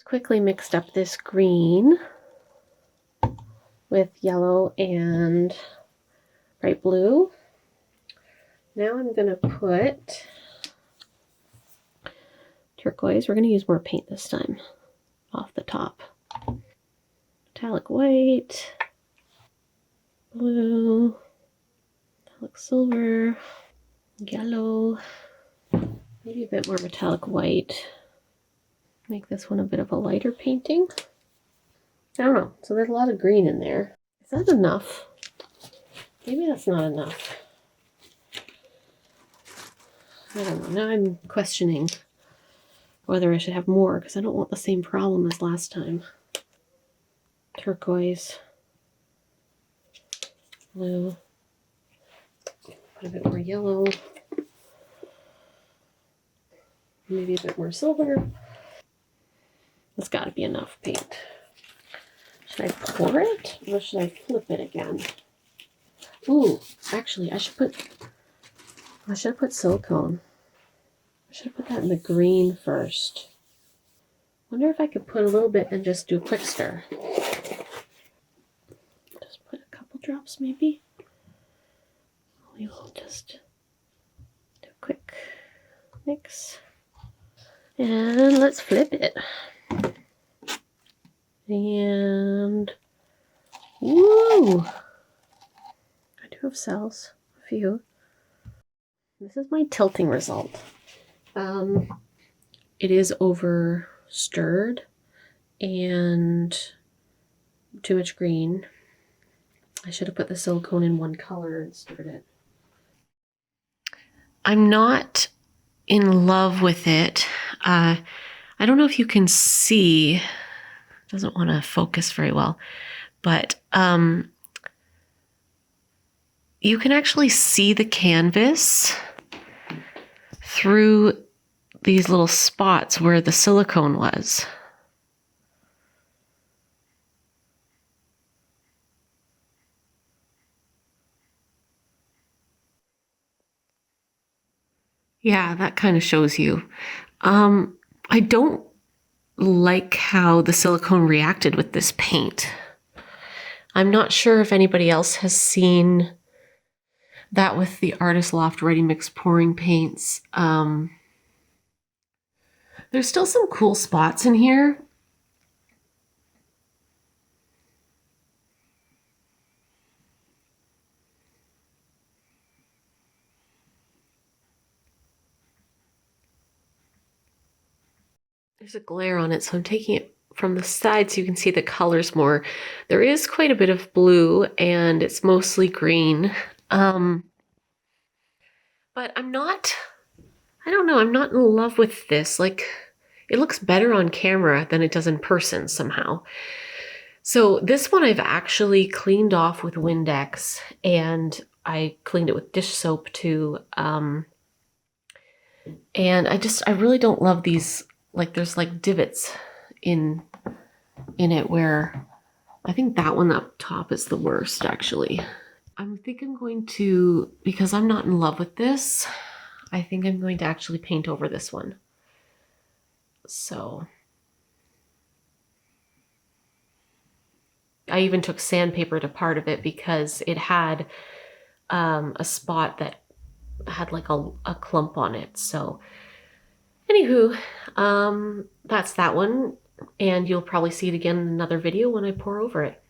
quickly mixed up this green with yellow and bright blue. Now I'm going to put turquoise. We're going to use more paint this time off the top. Metallic white, blue, metallic silver, yellow, maybe a bit more metallic white. Make this one a bit of a lighter painting. I don't know. So there's a lot of green in there. Is that enough? Maybe that's not enough. I don't know. Now I'm questioning whether I should have more because I don't want the same problem as last time. Turquoise, blue, put a bit more yellow, maybe a bit more silver. That's got to be enough paint. Should I pour it or should I flip it again? Ooh, actually, I should have put silicone. I should have put that in the green first. Wonder if I could put a little bit and just do a quick stir. Just put a couple drops maybe. We will just do a quick mix. And let's flip it. And woo! I do have cells, a few. This is my tilting result. It is over stirred and too much green. I should have put the silicone in one color and stirred it. I'm not in love with it. I don't know if you can see. It doesn't want to focus very well, but you can actually see the canvas through these little spots where the silicone was. Yeah, that kind of shows you. I don't like how the silicone reacted with this paint. I'm not sure if anybody else has seen that with the Artist Loft Ready Mix pouring paints. There's still some cool spots in here. There's a glare on it, so I'm taking it from the side so you can see the colors more. There is quite a bit of blue and it's mostly green. But I'm not in love with this. Like, it looks better on camera than it does in person somehow. So this one I've actually cleaned off with Windex and I cleaned it with dish soap too. And I really don't love these, like there's like divots in it where I think that one up top is the worst actually. I think I'm going to, because I'm not in love with this, I think I'm going to actually paint over this one. So I even took sandpaper to part of it because it had a spot that had like a clump on it. So anywho, that's that one. And you'll probably see it again in another video when I pour over it.